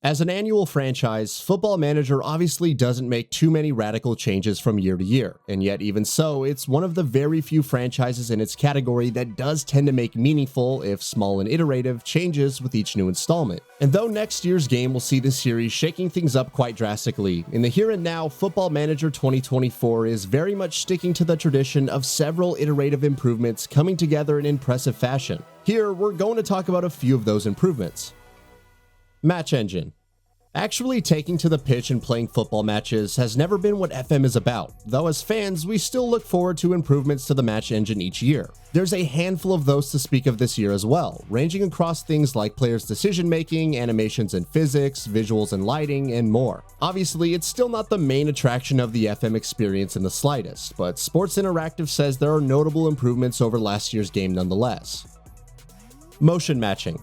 As an annual franchise, Football Manager obviously doesn't make too many radical changes from year to year, and yet even so, it's one of the very few franchises in its category that does tend to make meaningful, if small and iterative, changes with each new installment. And though next year's game will see the series shaking things up quite drastically, in the here and now, Football Manager 2024 is very much sticking to the tradition of several iterative improvements coming together in impressive fashion. Here, we're going to talk about a few of those improvements. Match engine. Actually taking to the pitch and playing football matches has never been what FM is about, though as fans, we still look forward to improvements to the match engine each year. There's a handful of those to speak of this year as well, ranging across things like players' decision-making, animations and physics, visuals and lighting, and more. Obviously, it's still not the main attraction of the FM experience in the slightest, but Sports Interactive says there are notable improvements over last year's game nonetheless. Motion matching.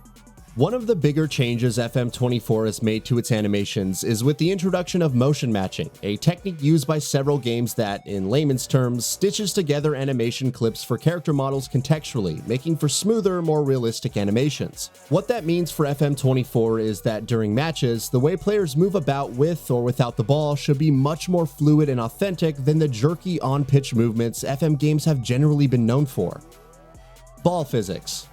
One of the bigger changes FM24 has made to its animations is with the introduction of motion matching, a technique used by several games that, in layman's terms, stitches together animation clips for character models contextually, making for smoother, more realistic animations. What that means for FM24 is that during matches, the way players move about with or without the ball should be much more fluid and authentic than the jerky on-pitch movements FM games have generally been known for. Ball physics.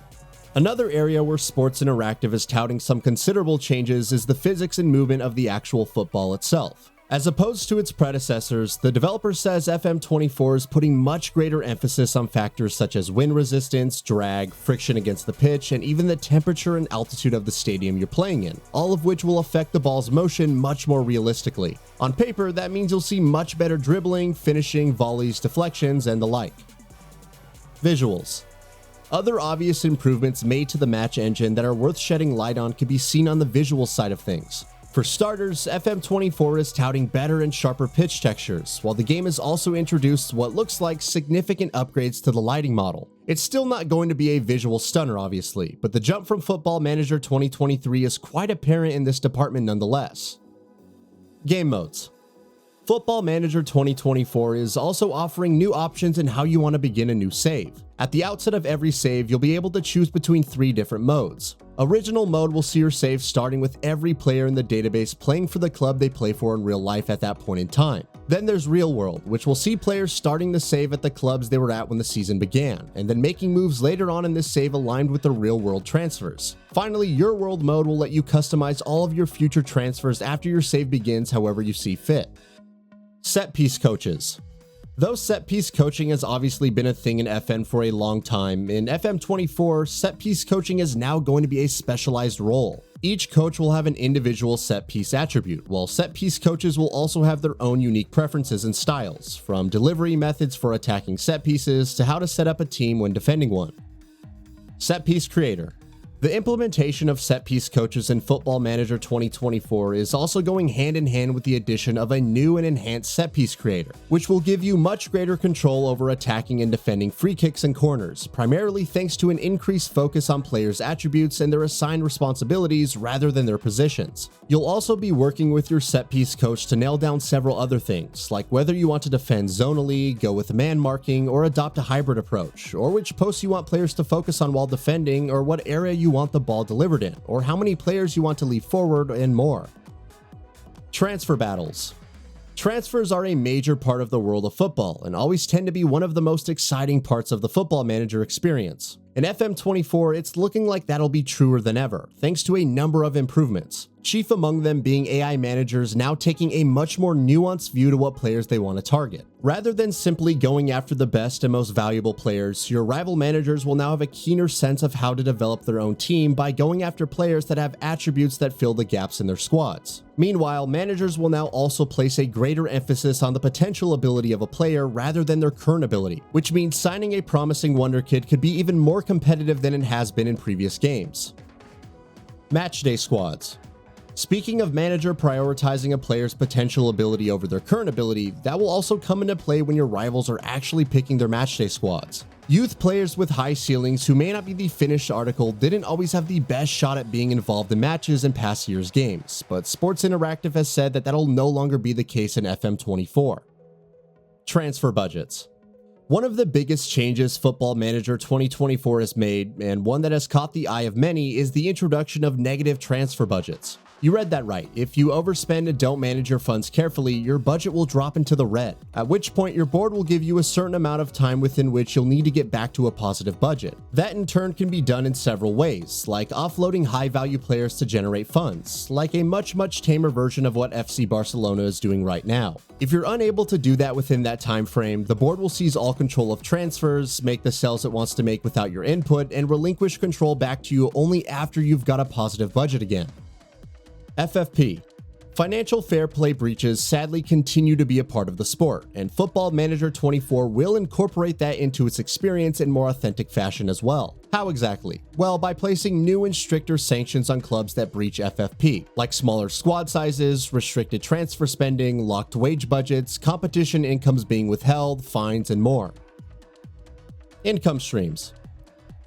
Another area where Sports Interactive is touting some considerable changes is the physics and movement of the actual football itself. As opposed to its predecessors, the developer says FM24 is putting much greater emphasis on factors such as wind resistance, drag, friction against the pitch, and even the temperature and altitude of the stadium you're playing in, all of which will affect the ball's motion much more realistically. On paper, that means you'll see much better dribbling, finishing, volleys, deflections, and the like. Visuals. Other obvious improvements made to the match engine that are worth shedding light on can be seen on the visual side of things. For starters, FM24 is touting better and sharper pitch textures, while the game has also introduced what looks like significant upgrades to the lighting model. It's still not going to be a visual stunner, obviously, but the jump from Football Manager 2023 is quite apparent in this department nonetheless. Game modes. Football Manager 2024 is also offering new options in how you want to begin a new save. At the outset of every save, you'll be able to choose between 3 different modes. Original mode will see your save starting with every player in the database playing for the club they play for in real life at that point in time. Then there's Real World, which will see players starting the save at the clubs they were at when the season began, and then making moves later on in this save aligned with the real world transfers. Finally, Your World mode will let you customize all of your future transfers after your save begins however you see fit. Setpiece Coaches. Though set-piece coaching has obviously been a thing in FM for a long time, in FM24, set-piece coaching is now going to be a specialized role. Each coach will have an individual set-piece attribute, while set-piece coaches will also have their own unique preferences and styles, from delivery methods for attacking set pieces to how to set up a team when defending one. Setpiece Creator. The implementation of Setpiece Coaches in Football Manager 2024 is also going hand in hand with the addition of a new and enhanced Setpiece Creator, which will give you much greater control over attacking and defending free kicks and corners, primarily thanks to an increased focus on players' attributes and their assigned responsibilities rather than their positions. You'll also be working with your Setpiece Coach to nail down several other things, like whether you want to defend zonally, go with man marking, or adopt a hybrid approach, or which posts you want players to focus on while defending, or what area you want the ball delivered in, or how many players you want to leave forward, and more. Transfer battles. Transfers are a major part of the world of football and always tend to be one of the most exciting parts of the Football Manager experience. In FM24, it's looking like that'll be truer than ever, thanks to a number of improvements. Chief among them being AI managers now taking a much more nuanced view to what players they want to target. Rather than simply going after the best and most valuable players, your rival managers will now have a keener sense of how to develop their own team by going after players that have attributes that fill the gaps in their squads. Meanwhile, managers will now also place a greater emphasis on the potential ability of a player rather than their current ability, which means signing a promising wonder kid could be even more competitive than it has been in previous games. Matchday squads. Speaking of manager prioritizing a player's potential ability over their current ability, that will also come into play when your rivals are actually picking their matchday squads. Youth players with high ceilings who may not be the finished article didn't always have the best shot at being involved in matches in past year's games, but Sports Interactive has said that that'll no longer be the case in FM24. Transfer budgets. One of the biggest changes Football Manager 2024 has made, and one that has caught the eye of many, is the introduction of negative transfer budgets. You read that right. If you overspend and don't manage your funds carefully, your budget will drop into the red, at which point your board will give you a certain amount of time within which you'll need to get back to a positive budget. That in turn can be done in several ways, like offloading high-value players to generate funds, like a much tamer version of what FC Barcelona is doing right now. If you're unable to do that within that time frame, the board will seize all control of transfers, make the sales it wants to make without your input, and relinquish control back to you only after you've got a positive budget again. FFP. Financial fair play breaches sadly continue to be a part of the sport, and Football Manager 24 will incorporate that into its experience in more authentic fashion as well. How exactly? Well, by placing new and stricter sanctions on clubs that breach FFP, like smaller squad sizes, restricted transfer spending, locked wage budgets, competition incomes being withheld, fines, and more. Income streams.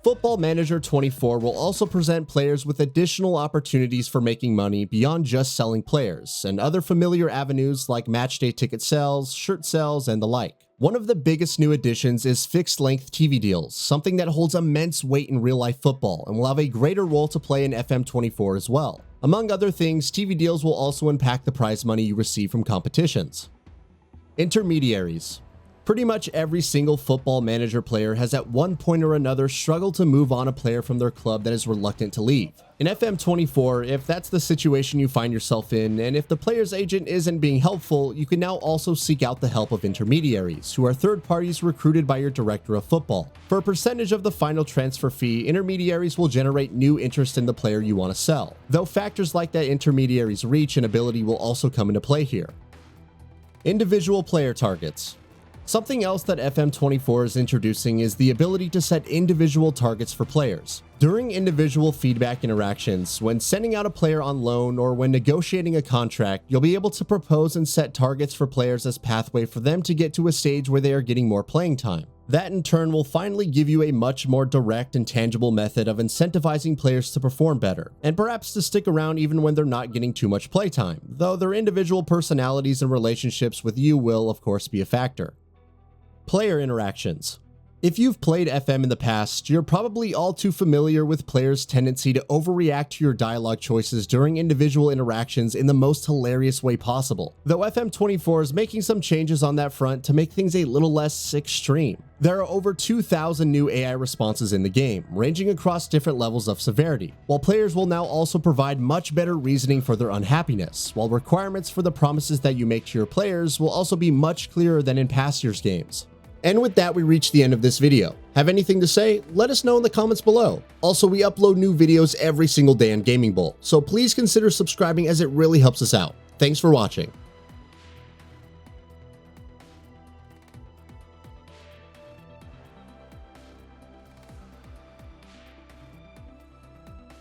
Football Manager 24 will also present players with additional opportunities for making money beyond just selling players, and other familiar avenues like matchday ticket sales, shirt sales, and the like. One of the biggest new additions is fixed-length TV deals, something that holds immense weight in real-life football and will have a greater role to play in FM24 as well. Among other things, TV deals will also impact the prize money you receive from competitions. Intermediaries. Pretty much every single Football Manager player has at one point or another struggled to move on a player from their club that is reluctant to leave. In FM24, if that's the situation you find yourself in, and if the player's agent isn't being helpful, you can now also seek out the help of intermediaries, who are third parties recruited by your director of football. For a percentage of the final transfer fee, intermediaries will generate new interest in the player you want to sell, though factors like that intermediary's reach and ability will also come into play here. Individual player targets. Something else that FM24 is introducing is the ability to set individual targets for players. During individual feedback interactions, when sending out a player on loan or when negotiating a contract, you'll be able to propose and set targets for players as pathway for them to get to a stage where they are getting more playing time. That in turn will finally give you a much more direct and tangible method of incentivizing players to perform better, and perhaps to stick around even when they're not getting too much playtime, though their individual personalities and relationships with you will, of course, be a factor. Player interactions. If you've played FM in the past, you're probably all too familiar with players' tendency to overreact to your dialogue choices during individual interactions in the most hilarious way possible, though FM24 is making some changes on that front to make things a little less extreme. There are over 2,000 new AI responses in the game, ranging across different levels of severity, while players will now also provide much better reasoning for their unhappiness, while requirements for the promises that you make to your players will also be much clearer than in past year's games. And with that, we reach the end of this video. Have anything to say? Let us know in the comments below. Also, we upload new videos every single day on Gaming Bolt, so please consider subscribing as it really helps us out. Thanks for watching.